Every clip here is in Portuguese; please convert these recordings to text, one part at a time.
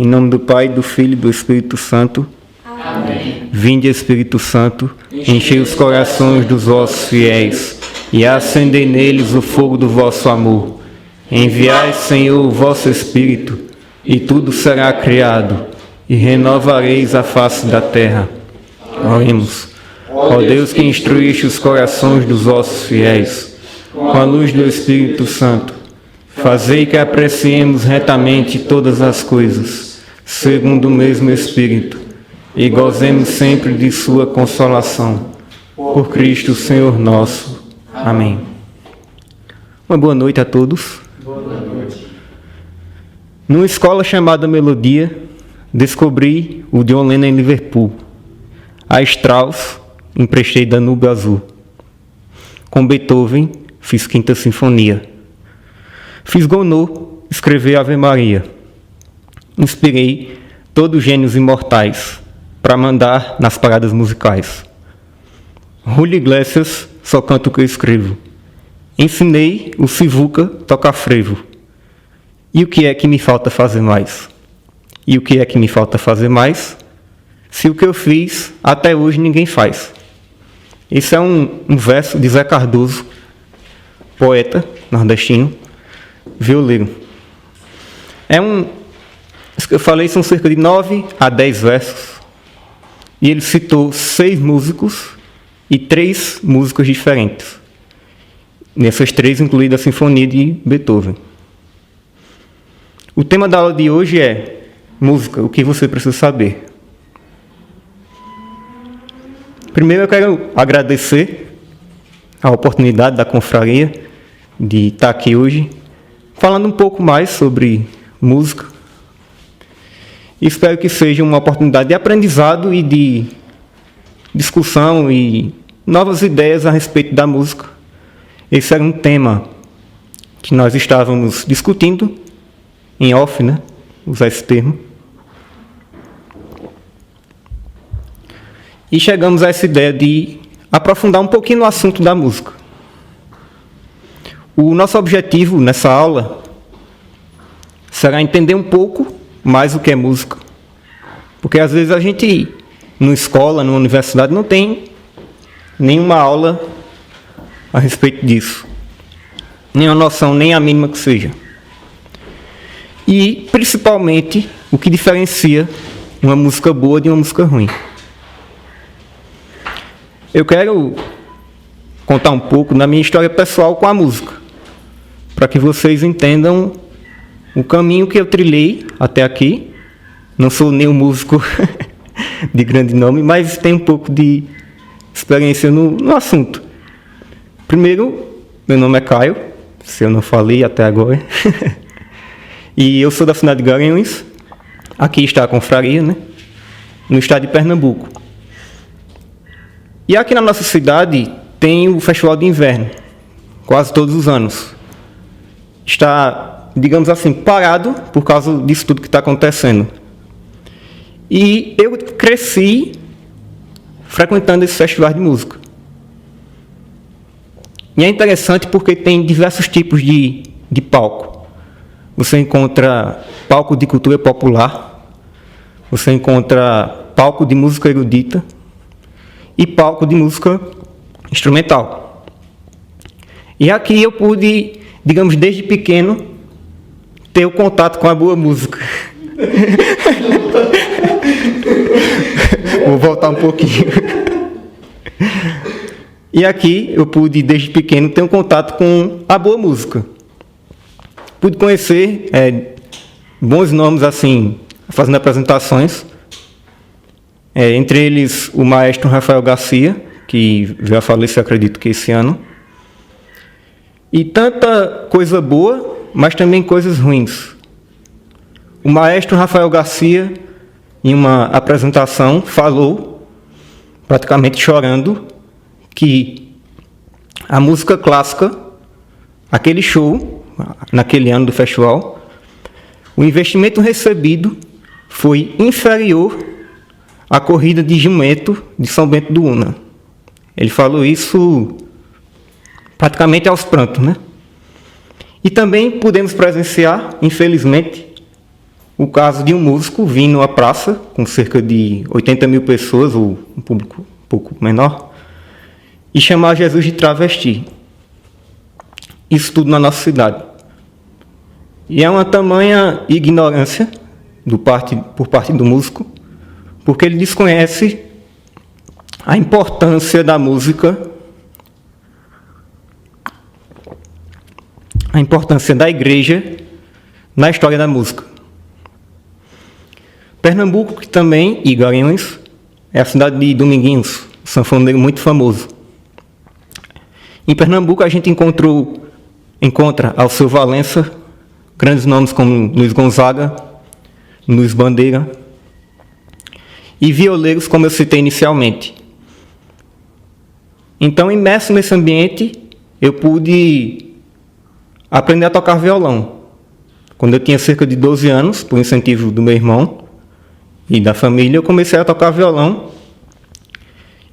Em nome do Pai, do Filho e do Espírito Santo. Amém. Vinde, Espírito Santo, enchei os corações dos vossos fiéis e acendei neles o fogo do vosso amor. Enviai, Senhor, o vosso Espírito, e tudo será criado, e renovareis a face da terra. Oremos. Ó Deus, que instruíste os corações dos vossos fiéis, com a luz do Espírito Santo, fazei que apreciemos retamente todas as coisas, segundo o mesmo Espírito, e gozemos sempre de sua consolação. Por Cristo, Senhor nosso. Amém. Uma boa noite a todos. Boa noite. Numa escola chamada Melodia, descobri o John Lennon em Liverpool. A Strauss, emprestei Danúbio Azul. Com Beethoven, fiz Quinta Sinfonia. Fiz Gounod, escrevi Ave Maria. Inspirei todos os gênios imortais para mandar nas paradas musicais. Julio Iglesias, só canto o que eu escrevo. Ensinei o Sivuca tocar frevo. E o que é que me falta fazer mais? E o que é que me falta fazer mais? Se o que eu fiz, até hoje ninguém faz. Esse é um verso de Zé Cardoso, poeta nordestino, violeiro. Eu falei, são cerca de 9 a 10 versos. E ele citou 6 músicos e 3 músicos diferentes. Nessas 3, incluída a Sinfonia de Beethoven. O tema da aula de hoje é música, o que você precisa saber. Primeiro eu quero agradecer a oportunidade da confraria de estar aqui hoje, falando um pouco mais sobre música. Espero que seja uma oportunidade de aprendizado e de discussão e novas ideias a respeito da música. Esse era um tema que nós estávamos discutindo em off, né? Usar esse termo. E chegamos a essa ideia de aprofundar um pouquinho no assunto da música. O nosso objetivo nessa aula será entender um pouco mais o que é música. Porque às vezes a gente, numa escola, numa universidade, não tem nenhuma aula a respeito disso. Nenhuma noção, nem a mínima que seja. E, principalmente, o que diferencia uma música boa de uma música ruim. Eu quero contar um pouco da minha história pessoal com a música, para que vocês entendam o caminho que eu trilhei até aqui. Não sou nenhum músico de grande nome, mas tenho um pouco de experiência no assunto. Primeiro, meu nome é Caio, se eu não falei até agora. E eu sou da cidade de Garanhuns. Aqui está a confraria, né? No estado de Pernambuco. E aqui na nossa cidade tem o Festival de Inverno, quase todos os anos. Está, digamos assim, parado por causa disso tudo que está acontecendo. E eu cresci frequentando esse festival de música. E é interessante porque tem diversos tipos de palco. Você encontra palco de cultura popular, você encontra palco de música erudita e palco de música instrumental. E aqui eu pude, digamos, desde pequeno, ter o contato com a boa música. Vou voltar um pouquinho. E aqui eu pude, desde pequeno, ter um contato com a boa música. Pude conhecer bons nomes, assim, fazendo apresentações. Entre eles, o maestro Rafael Garcia, que veio a falecer, acredito que esse ano. E tanta coisa boa, mas também coisas ruins. O maestro Rafael Garcia, em uma apresentação, falou, praticamente chorando, que a música clássica, aquele show, naquele ano do festival, o investimento recebido foi inferior à corrida de jumento de São Bento do Una. Ele falou isso praticamente aos prantos, né? E também podemos presenciar, infelizmente, o caso de um músico vir numa praça com cerca de 80 mil pessoas, ou um público um pouco menor, e chamar Jesus de travesti. Isso tudo na nossa cidade. E é uma tamanha ignorância por parte do músico, porque ele desconhece a importância da música, a importância da igreja na história da música. Pernambuco, que também, e Garanhuns, é a cidade de Dominguinhos, um sanfoneiro muito famoso. Em Pernambuco a gente encontra Alceu Valença, grandes nomes como Luiz Gonzaga, Luiz Bandeira, e violeiros como eu citei inicialmente. Então, imerso nesse ambiente, eu pude aprender a tocar violão. Quando eu tinha cerca de 12 anos, por incentivo do meu irmão e da família, eu comecei a tocar violão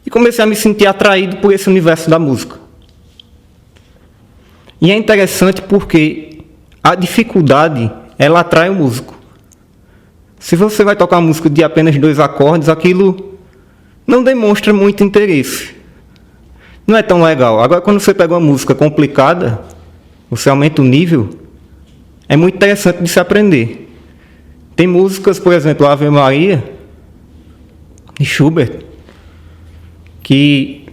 e comecei a me sentir atraído por esse universo da música. E é interessante porque a dificuldade, ela atrai o músico. Se você vai tocar música de apenas 2 acordes, aquilo não demonstra muito interesse. Não é tão legal. Agora, quando você pega uma música complicada, você aumenta o nível, é muito interessante de se aprender. Tem músicas, por exemplo, Ave Maria, de Schubert, que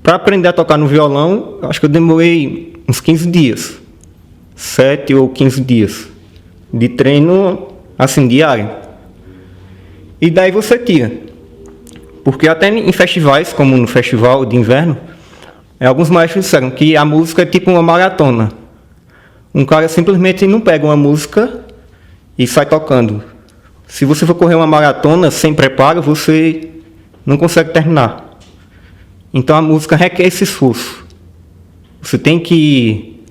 para aprender a tocar no violão, acho que eu demorei uns 15 dias. 7 ou 15 dias. De treino, assim, diário. E daí você tira. Porque até em festivais, como no Festival de Inverno, alguns maestros disseram que a música é tipo uma maratona. Um cara simplesmente não pega uma música e sai tocando. Se você for correr uma maratona sem preparo, você não consegue terminar. Então a música requer esse esforço. Você tem que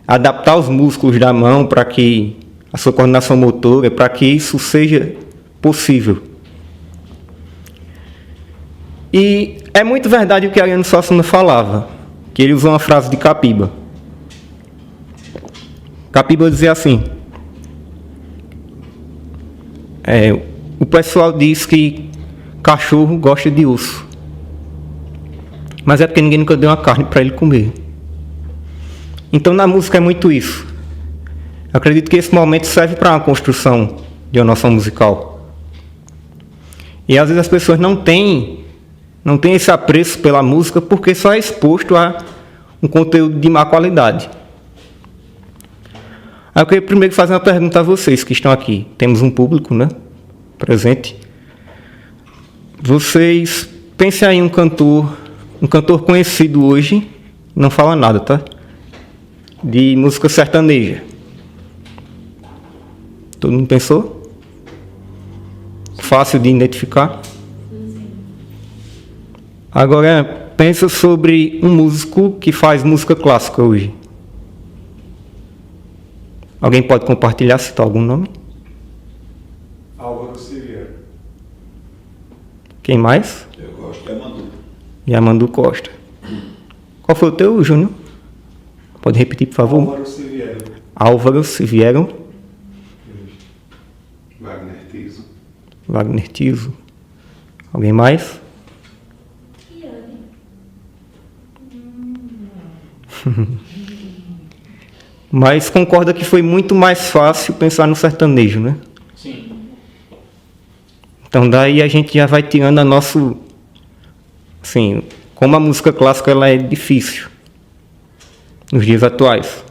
adaptar os músculos da mão para que a sua coordenação motora, para que isso seja possível. E é muito verdade o que Ariano Suassuna falava, que ele usou uma frase de Capiba. Capiba dizia assim: o pessoal diz que cachorro gosta de osso, mas é porque ninguém nunca deu uma carne para ele comer. Então na música é muito isso. Eu acredito que esse momento serve para uma construção de uma noção musical. E às vezes as pessoas não têm esse apreço pela música porque só é exposto a um conteúdo de má qualidade. Aí eu queria primeiro fazer uma pergunta a vocês que estão aqui. Temos um público, né, presente. Vocês pensem aí um cantor conhecido hoje, não fala nada, tá? De música sertaneja. Todo mundo pensou? Fácil de identificar? Agora, pensa sobre um músico que faz música clássica hoje. Alguém pode compartilhar, citar algum nome? Álvaro Siviero. Quem mais? Eu gosto de Yamandu. Yamandu Costa. Qual foi o teu, Júnior? Pode repetir, por favor? Álvaro Siviero. Álvaro Siviero. Wagner Tiso. Wagner Tiso. Alguém mais? Mas concorda que foi muito mais fácil pensar no sertanejo, né? Sim. Então daí a gente já vai tirando a nosso... Assim, como a música clássica ela é difícil nos dias atuais.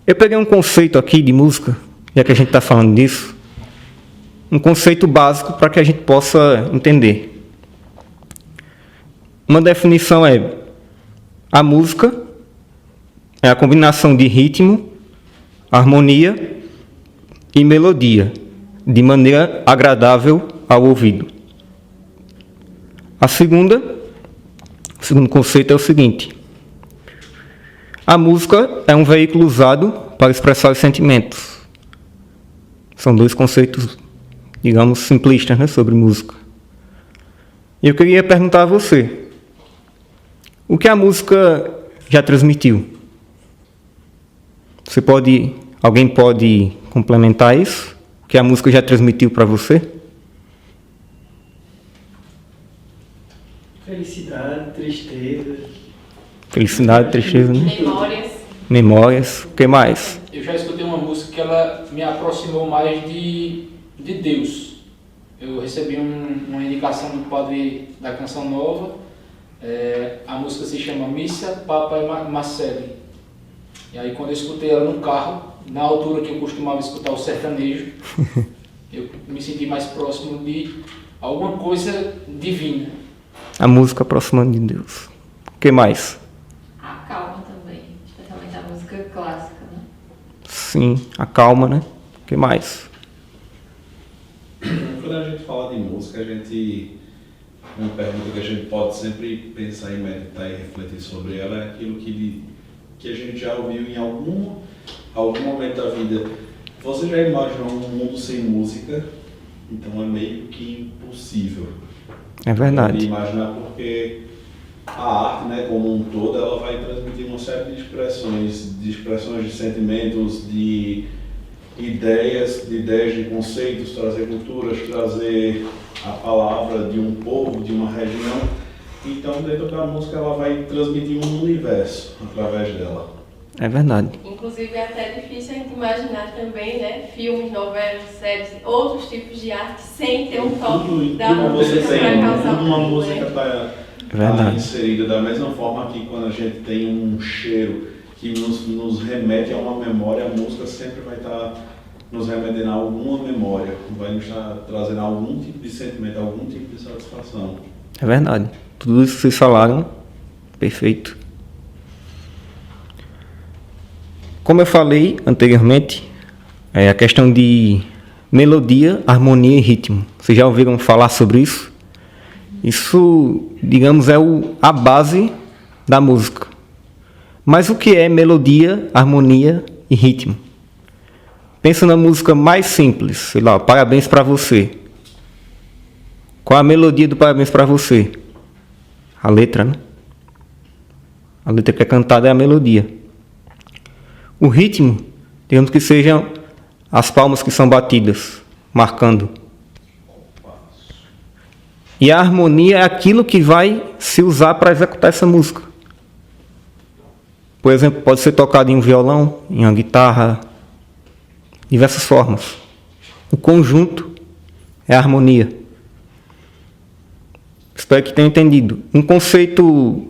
Eu peguei um conceito aqui de música, já que a gente está falando disso, um conceito básico para que a gente possa entender. Uma definição é: a música é a combinação de ritmo, harmonia e melodia, de maneira agradável ao ouvido. O segundo conceito é o seguinte: a música é um veículo usado para expressar os sentimentos. São 2 conceitos, digamos, simplistas, né, sobre música. E eu queria perguntar a você: o que a música já transmitiu? Você pode Alguém pode complementar isso? O que a música já transmitiu para você? Felicidade, tristeza. Felicidade, tristeza, né? Memórias. Memórias. O que mais? Eu já escutei uma música que ela me aproximou mais de Deus. Eu recebi uma indicação do padre da Canção Nova. A música se chama Missa Papa Marcelli. E aí quando eu escutei ela no carro, na altura que eu costumava escutar o sertanejo, eu me senti mais próximo de alguma coisa divina. A música aproximando de Deus. O que mais? A calma também, especialmente a música clássica, né? Sim, a calma, né? O que mais? Quando a gente fala de música, uma pergunta que a gente pode sempre pensar e meditar e refletir sobre ela é aquilo que a gente já ouviu em algum momento da vida. Você já imaginou um mundo sem música? Então é meio que impossível. É verdade. De imaginar, porque a arte, né, como um todo, ela vai transmitir uma série de expressões de sentimentos, de ideias, de conceitos, trazer culturas, trazer a palavra de um povo, de uma região. Então, dentro da música, ela vai transmitir um universo através dela. É verdade. Inclusive é até difícil a gente imaginar também, né, filmes, novelas, séries, outros tipos de arte sem ter um toque da música para causar uma um música né? está inserida da mesma forma que quando a gente tem um cheiro que nos remete a uma memória, a música sempre vai estar nos remetendo a alguma memória, vai nos estar trazendo algum tipo de sentimento, algum tipo de satisfação. É verdade. Tudo isso que vocês falaram, perfeito. Como eu falei anteriormente, a questão de melodia, harmonia e ritmo. Vocês já ouviram falar sobre isso? Isso, digamos, é a base da música. Mas o que é melodia, harmonia e ritmo? Pensa na música mais simples, sei lá, Parabéns para Você. Qual a melodia do Parabéns para Você? A letra, né? A letra que é cantada é a melodia. O ritmo, digamos que sejam as palmas que são batidas, marcando. E a harmonia é aquilo que vai se usar para executar essa música. Por exemplo, pode ser tocado em um violão, em uma guitarra, diversas formas. O conjunto é a harmonia. Espero que tenham entendido. Um conceito,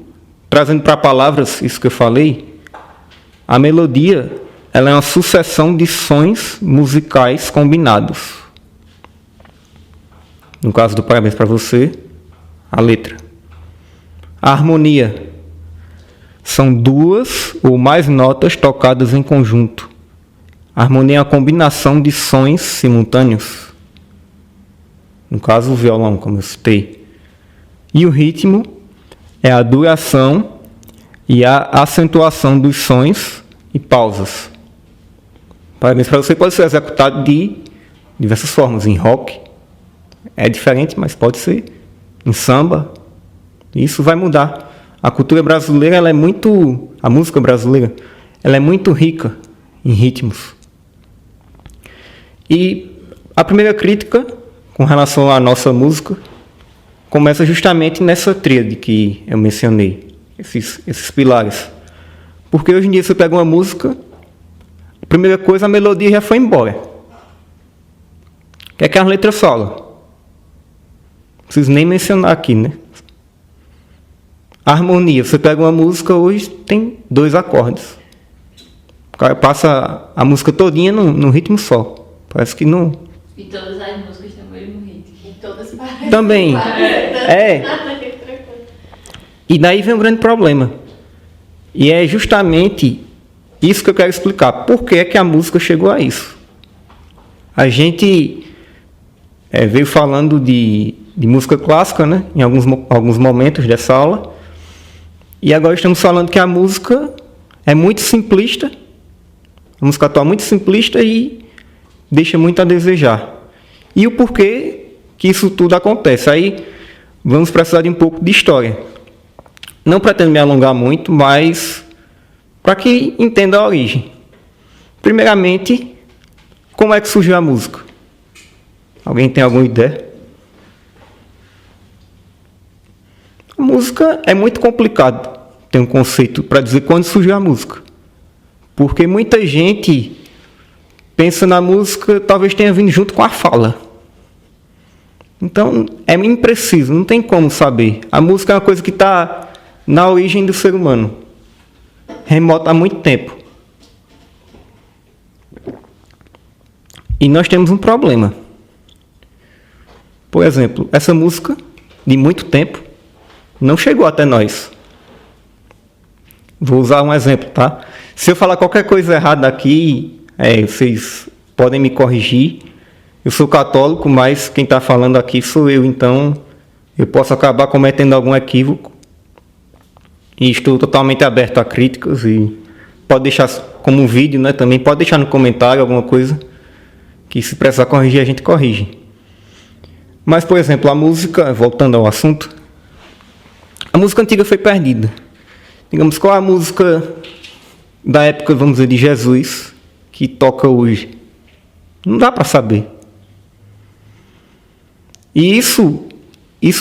trazendo para palavras isso que eu falei, a melodia ela é uma sucessão de sons musicais combinados. No caso do Parabéns para Você, a letra. A harmonia são duas ou mais notas tocadas em conjunto. A harmonia é a combinação de sons simultâneos. No caso, o violão, como eu citei. E o ritmo é a duração e a acentuação dos sons e pausas. Parabéns para Você pode ser executado de diversas formas. Em rock é diferente, mas pode ser. Em samba, isso vai mudar. A cultura brasileira, a música brasileira, ela é muito rica em ritmos. E a primeira crítica com relação à nossa música começa justamente nessa tríade que eu mencionei, esses pilares. Porque hoje em dia você pega uma música, a primeira coisa, a melodia já foi embora. O que é a letra fala? Não preciso nem mencionar aqui, né? A harmonia, você pega uma música hoje, tem 2 acordes. O cara passa a música todinha num ritmo só. Parece que não... E todas as músicas têm o mesmo ritmo. E todas parecem. Também. E daí vem um grande problema. E é justamente isso que eu quero explicar. Por que é que a música chegou a isso? A gente veio falando de música clássica, né? Em alguns momentos dessa aula. E agora estamos falando que a música é muito simplista. A música atual é muito simplista e deixa muito a desejar. E o porquê que isso tudo acontece? Aí vamos precisar de um pouco de história. Não pretendo me alongar muito, mas para que entenda a origem. Primeiramente, como é que surgiu a música? Alguém tem alguma ideia? A música é muito complicado. Tem um conceito para dizer quando surgiu a música. Porque muita gente pensa na música, talvez tenha vindo junto com a fala. Então, é impreciso, não tem como saber. A música é uma coisa que está na origem do ser humano. Remota há muito tempo. E nós temos um problema. Por exemplo, essa música, de muito tempo, não chegou até nós. Vou usar um exemplo, tá? Se eu falar qualquer coisa errada aqui, vocês podem me corrigir. Eu sou católico, mas quem está falando aqui sou eu, então eu posso acabar cometendo algum equívoco. E estou totalmente aberto a críticas e pode deixar como um vídeo, né? Também pode deixar no comentário alguma coisa que se precisar corrigir, a gente corrige. Mas, por exemplo, a música, voltando ao assunto, a música antiga foi perdida. Digamos, qual é a música da época, vamos dizer, de Jesus, que toca hoje? Não dá para saber. E isso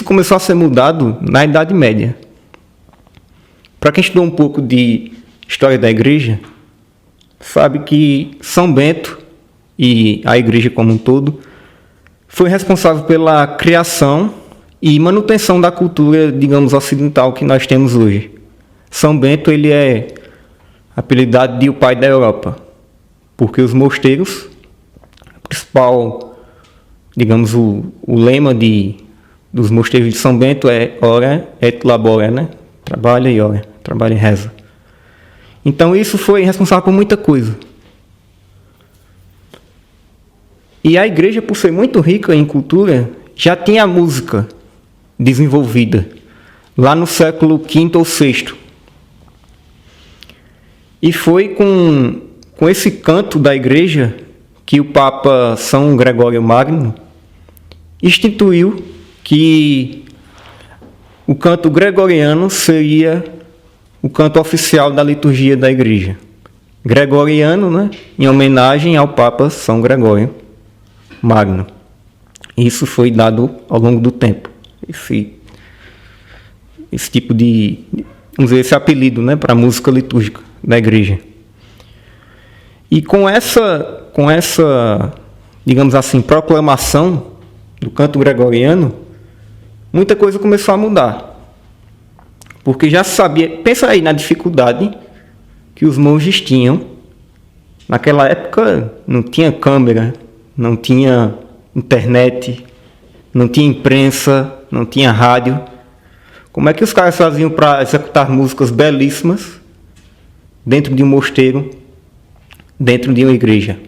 começou a ser mudado na Idade Média. Para quem estudou um pouco de história da igreja, sabe que São Bento e a igreja como um todo foi responsável pela criação e manutenção da cultura, digamos, ocidental que nós temos hoje. São Bento, ele é apelidado de o pai da Europa, porque os mosteiros, a principal, digamos, o lema dos mosteiros de São Bento é ora et labora, né? Trabalha e ora, trabalha e reza. Então isso foi responsável por muita coisa. E a igreja, por ser muito rica em cultura, já tinha a música desenvolvida, lá no século V ou VI. E foi com esse canto da igreja que o Papa São Gregório Magno instituiu que o canto gregoriano seria o canto oficial da liturgia da igreja. Gregoriano, né, em homenagem ao Papa São Gregório Magno. Isso foi dado ao longo do tempo. Esse tipo de, vamos dizer, esse apelido, né, para a música litúrgica da igreja. E com essa, digamos assim, proclamação do canto gregoriano, muita coisa começou a mudar. Porque já se sabia, pensa aí na dificuldade que os monges tinham. Naquela época não tinha câmera, não tinha internet, não tinha imprensa, não tinha rádio. Como é que os caras faziam para executar músicas belíssimas dentro de um mosteiro, dentro de uma igreja?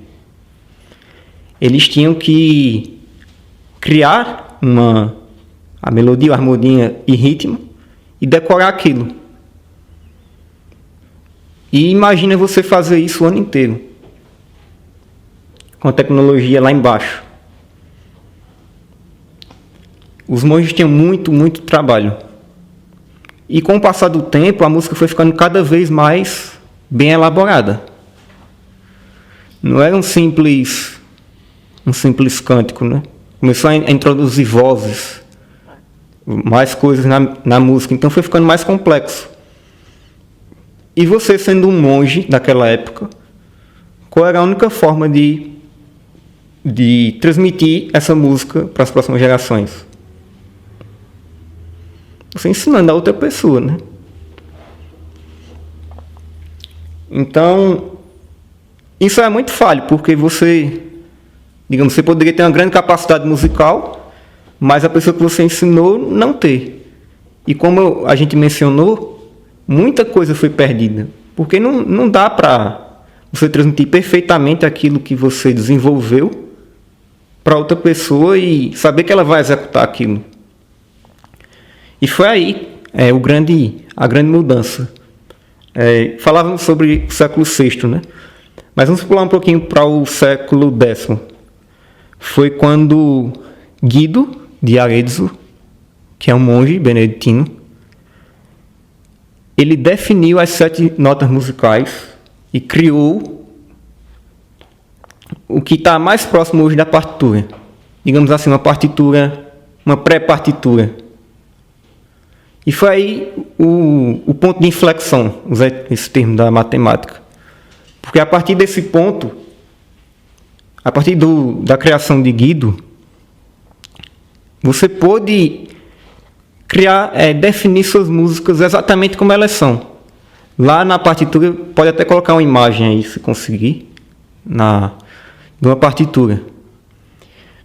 Eles tinham que criar a melodia, a harmonia e ritmo e decorar aquilo. E imagina você fazer isso o ano inteiro, com a tecnologia lá embaixo. Os monges tinham muito, muito trabalho. E com o passar do tempo, a música foi ficando cada vez mais bem elaborada. Não era um simples cântico, né? Começou a introduzir vozes, mais coisas na música, então foi ficando mais complexo. E você, sendo um monge daquela época, qual era a única forma de transmitir essa música para as próximas gerações? Você ensinando a outra pessoa, né? Então, isso é muito falho, porque você poderia ter uma grande capacidade musical, mas a pessoa que você ensinou não ter. E como a gente mencionou, muita coisa foi perdida, porque não dá para você transmitir perfeitamente aquilo que você desenvolveu para outra pessoa e saber que ela vai executar aquilo. E foi aí a grande mudança. Falávamos sobre o século VI, né? Mas vamos pular um pouquinho para o século X. Foi quando Guido de Arezzo, que é um monge beneditino, ele definiu as 7 notas musicais e criou o que está mais próximo hoje da partitura. Digamos assim, uma partitura, uma pré-partitura. E foi aí o ponto de inflexão, usar esse termo da matemática. Porque a partir desse ponto, a partir da criação de Guido, você pôde criar, definir suas músicas exatamente como elas são. Lá na partitura, pode até colocar uma imagem aí, se conseguir, de uma partitura.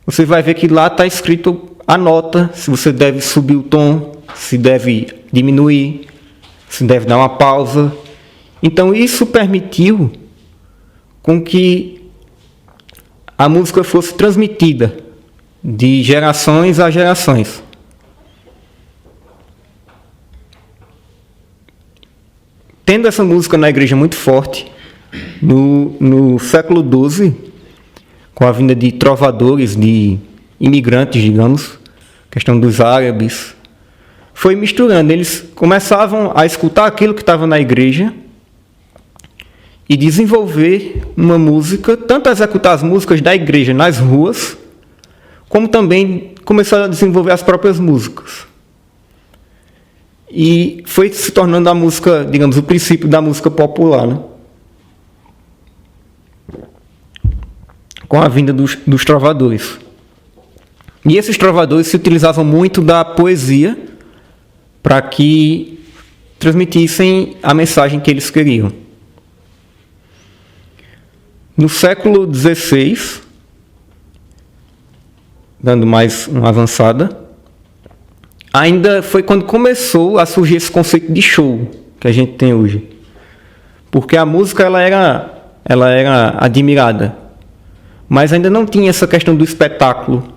Você vai ver que lá está escrito a nota, se você deve subir o tom, se deve diminuir, se deve dar uma pausa. Então isso permitiu com que a música fosse transmitida de gerações a gerações. Tendo essa música na igreja muito forte, no século XII, com a vinda de trovadores, de imigrantes, digamos, questão dos árabes, foi misturando. Eles começavam a escutar aquilo que estava na igreja e desenvolver uma música, tanto a executar as músicas da igreja nas ruas, como também começaram a desenvolver as próprias músicas. E foi se tornando a música, digamos, o princípio da música popular, né? Com a vinda dos trovadores. E esses trovadores se utilizavam muito da poesia para que transmitissem a mensagem que eles queriam. No século XVI, dando mais uma avançada, ainda foi quando começou a surgir esse conceito de show que a gente tem hoje. Porque a música ela era admirada, mas ainda não tinha essa questão do espetáculo,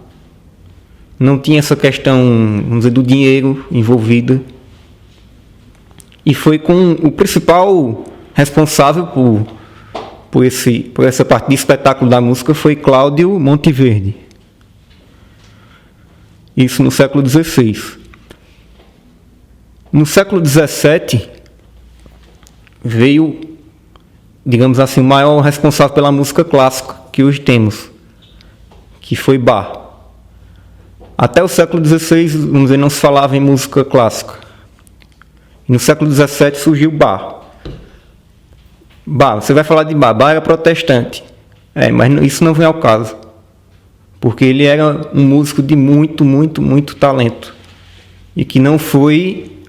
não tinha essa questão, vamos dizer, do dinheiro envolvida. E foi com o principal responsável por essa parte de espetáculo da música foi Cláudio Monteverde. Isso no século XVI. No século XVII, veio, digamos assim, o maior responsável pela música clássica que hoje temos, que foi Bach. Até o século XVI, vamos dizer, não se falava em música clássica. E no século XVII surgiu Bach. Bach, você vai falar de Bach, Bach era protestante. Mas isso não vem ao caso. Porque ele era um músico de muito, muito, muito talento. E que não foi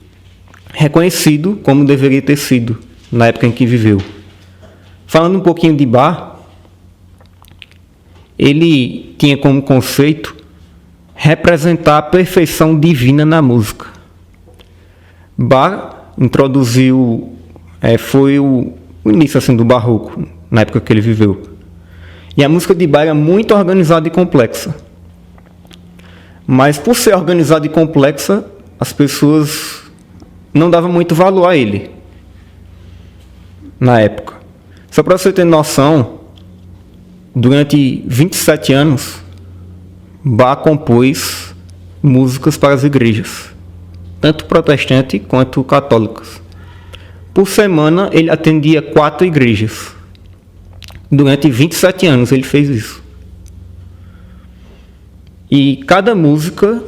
reconhecido como deveria ter sido na época em que viveu. Falando um pouquinho de Bach, ele tinha como conceito representar a perfeição divina na música. Bach introduziu, foi o início assim, do barroco, na época que ele viveu. E a música de Bach era muito organizada e complexa. Mas por ser organizada e complexa, as pessoas não davam muito valor a ele na época. Só para você ter noção, durante 27 anos, Bach compôs músicas para as igrejas, tanto protestantes quanto católicas. Por semana, ele atendia 4 igrejas. Durante 27 anos ele fez isso. E cada música,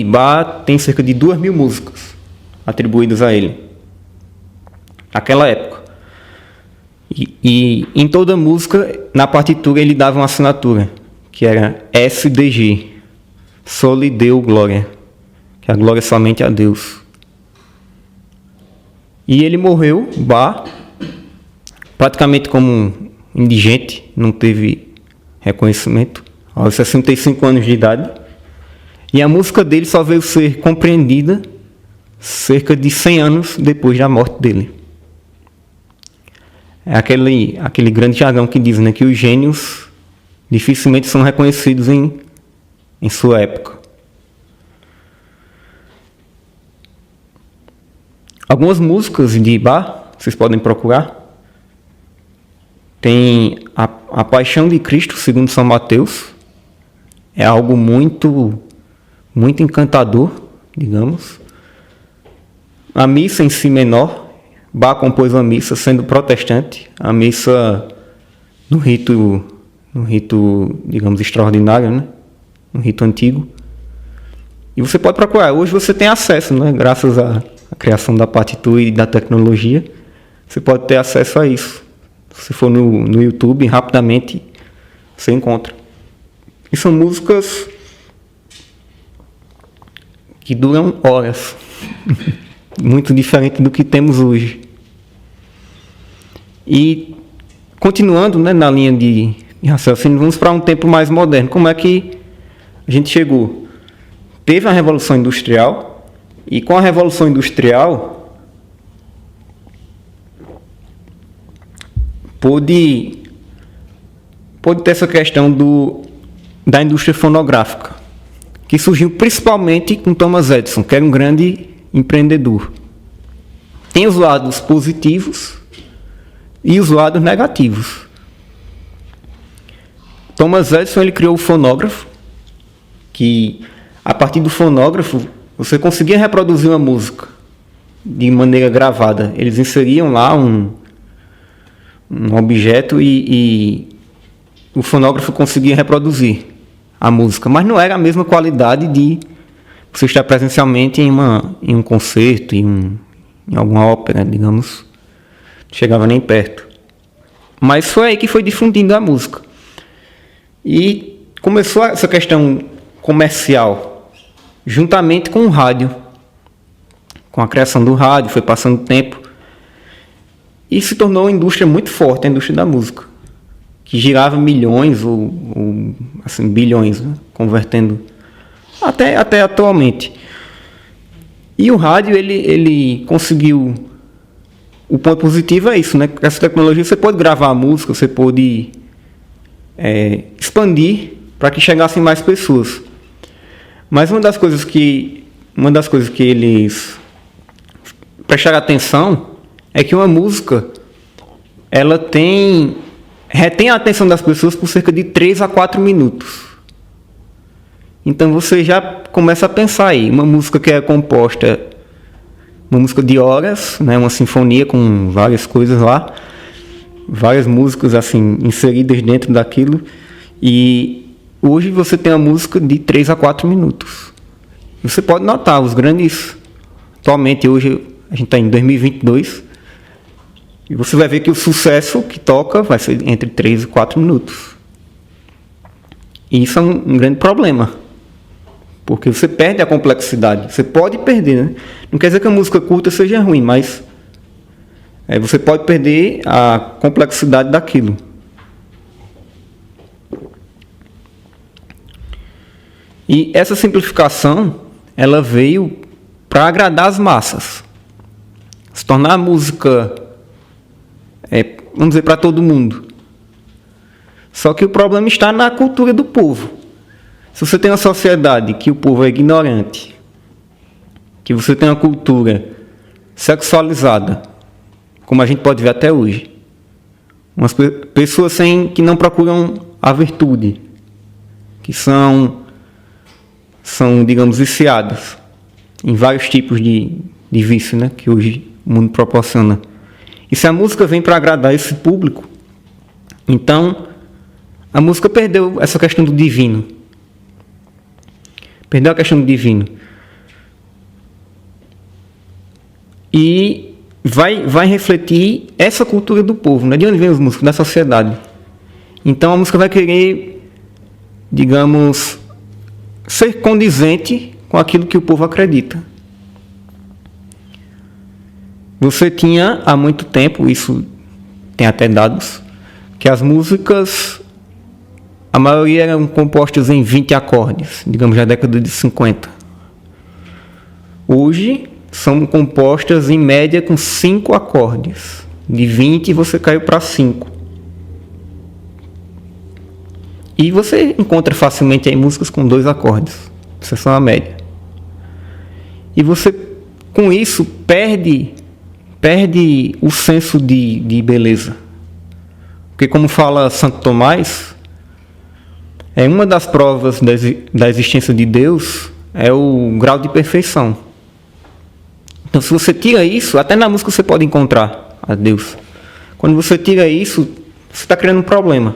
Bach tem cerca de 2.000 músicas atribuídas a ele, naquela época. E em toda música, na partitura, ele dava uma assinatura, que era SDG, Soli Deo Glória, que a glória é somente a Deus. E ele morreu, Bach, praticamente como um indigente, não teve reconhecimento, aos 65 anos de idade. E a música dele só veio ser compreendida cerca de 100 anos depois da morte dele. É aquele grande jargão que diz, né, que os gênios dificilmente são reconhecidos em sua época. Algumas músicas de Bach, vocês podem procurar. Tem a Paixão de Cristo, segundo São Mateus. É algo muito, muito encantador, digamos. A missa em si menor. Bach compôs uma missa sendo protestante. A missa no rito no rito, digamos, extraordinário, né? No rito antigo. E você pode procurar. Hoje você tem acesso, né? Graças à criação da partitura e da tecnologia, você pode ter acesso a isso. Se você for no YouTube, rapidamente você encontra. E são músicas que duram horas. Muito diferente do que temos hoje. E, continuando, né, na linha de raciocínio, vamos para um tempo mais moderno. Como é que a gente chegou? Teve a Revolução Industrial, e com a Revolução Industrial, pôde ter essa questão da indústria fonográfica, que surgiu principalmente com Thomas Edison, que era um grande empreendedor. Tem os lados positivos e os lados negativos. Thomas Edison ele criou o fonógrafo, que a partir do fonógrafo você conseguia reproduzir uma música de maneira gravada. Eles inseriam lá um objeto e o fonógrafo conseguia reproduzir a música, mas não era a mesma qualidade de você estar presencialmente em um concerto, em alguma ópera, digamos. Não chegava nem perto. Mas foi aí que foi difundindo a música. E começou essa questão comercial, juntamente com o rádio. Com a criação do rádio, foi passando o tempo. E se tornou uma indústria muito forte, a indústria da música, que girava milhões ou assim, bilhões, né? Convertendo até atualmente. E o rádio, ele conseguiu... O ponto positivo é isso, né? Com essa tecnologia você pode gravar a música, você pode expandir para que chegassem mais pessoas. Mas uma das coisas que eles prestaram atenção é que uma música ela retém a atenção das pessoas por cerca de 3 a 4 minutos. Então você já começa a pensar aí, uma música que é composta, uma música de horas, né, uma sinfonia com várias coisas lá, várias músicas assim inseridas dentro daquilo, e hoje você tem uma música de 3 a 4 minutos. Você pode notar, os grandes... Atualmente, hoje, a gente está em 2022, e você vai ver que o sucesso que toca vai ser entre 3 e 4 minutos. E isso é um grande problema, porque você perde a complexidade. Você pode perder, né? Não quer dizer que a música curta seja ruim, mas você pode perder a complexidade daquilo. E essa simplificação, ela veio para agradar as massas. Se tornar a música, vamos dizer, para todo mundo. Só que o problema está na cultura do povo. Se você tem uma sociedade que o povo é ignorante, que você tem uma cultura sexualizada, como a gente pode ver até hoje, umas pessoas que não procuram a virtude, que são, digamos, viciadas em vários tipos de vício, né, que hoje o mundo proporciona. E se a música vem para agradar esse público, então a música perdeu essa questão do divino. Perdeu a questão do divino. E vai refletir essa cultura do povo, né? De onde vem os músicos? Da sociedade. Então a música vai querer, digamos, ser condizente com aquilo que o povo acredita. Você tinha há muito tempo, isso tem até dados, que as músicas, a maioria eram compostas em 20 acordes, digamos, na década de 50. Hoje, são compostas em média com 5 acordes. De 20 você caiu para 5. E você encontra facilmente aí músicas com 2 acordes. Isso é só a média. E você, com isso, perde o senso de beleza. Porque, como fala Santo Tomás, uma das provas da existência de Deus é o grau de perfeição. Então, se você tira isso, até na música você pode encontrar a Deus. Quando você tira isso, você está criando um problema.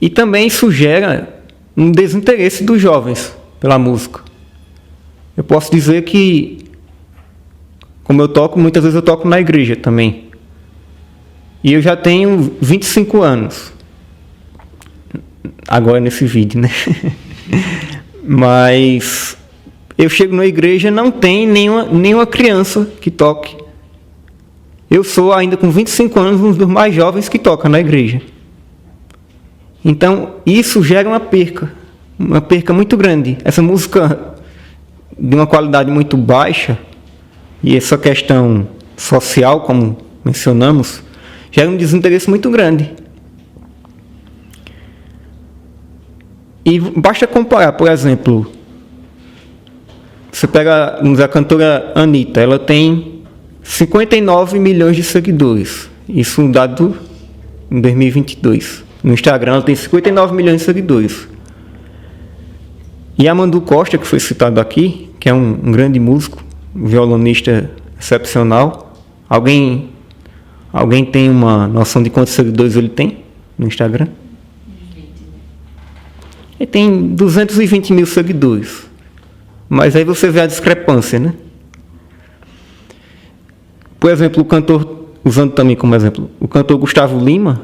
E também isso gera um desinteresse dos jovens pela música. Eu posso dizer que, como eu toco, muitas vezes eu toco na igreja também. E eu já tenho 25 anos. Agora nesse vídeo, né? Mas eu chego na igreja, não tem nenhuma criança que toque. Eu sou, ainda com 25 anos, um dos mais jovens que toca na igreja. Então, isso gera uma perca muito grande. Essa música de uma qualidade muito baixa, e essa questão social, como mencionamos, gera um desinteresse muito grande. E basta comparar, por exemplo, você pega a cantora Anitta, ela tem 59 milhões de seguidores. Isso é um dado em 2022. No Instagram ela tem 59 milhões de seguidores. E a Mandu Costa, que foi citado aqui, que é um grande músico, um violonista excepcional. Alguém tem uma noção de quantos seguidores ele tem no Instagram? Ele tem 220 mil seguidores. Mas aí você vê a discrepância, né? Por exemplo, o cantor, usando também como exemplo, o cantor Gustavo Lima,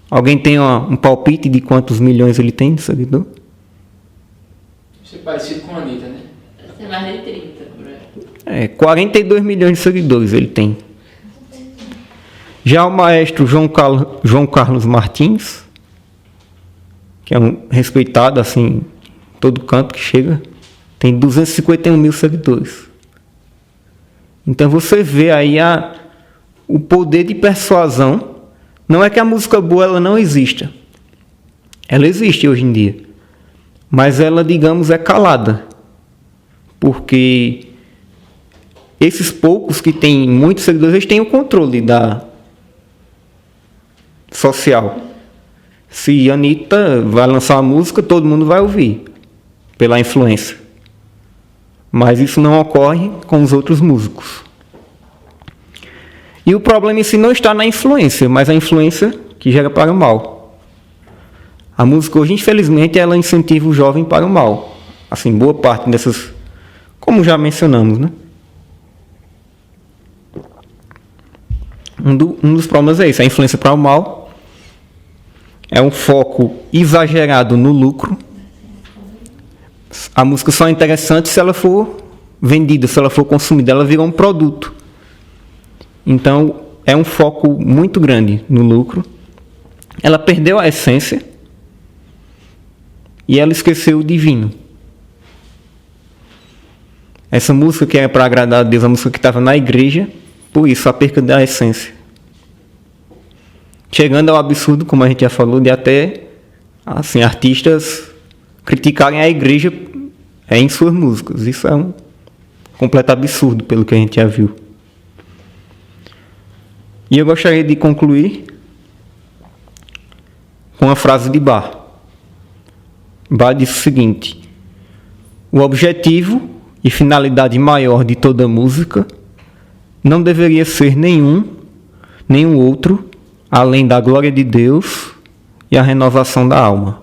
alguém tem um palpite de quantos milhões ele tem de seguidor? Isso é parecido com a Anitta, né? Tem mais de 30, por aí. 42 milhões de seguidores ele tem. Já o maestro João Carlos Martins, que é um respeitado assim, em todo canto que chega, tem 251 mil seguidores. Então você vê aí o poder de persuasão. Não é que a música boa ela não exista. Ela existe hoje em dia. Mas ela, digamos, é calada. Porque esses poucos que têm muitos seguidores, eles têm o controle social. Se a Anitta vai lançar uma música, todo mundo vai ouvir, pela influência. Mas isso não ocorre com os outros músicos. E o problema em si não está na influência, mas a influência que gera para o mal. A música hoje, infelizmente, ela incentiva o jovem para o mal. Assim, boa parte dessas, como já mencionamos, né? Um dos problemas é esse, a influência para o mal. É um foco exagerado no lucro. A música só é interessante se ela for vendida, se ela for consumida, ela vira um produto. Então, é um foco muito grande no lucro. Ela perdeu a essência e ela esqueceu o divino. Essa música que era para agradar a Deus, a música que estava na igreja, por isso a perca da essência. Chegando ao absurdo, como a gente já falou, de até assim, artistas criticarem a igreja em suas músicas. Isso é um completo absurdo, pelo que a gente já viu. E eu gostaria de concluir com uma frase de Bach. Bach diz o seguinte: o objetivo e finalidade maior de toda música não deveria ser nenhum outro, além da glória de Deus e a renovação da alma.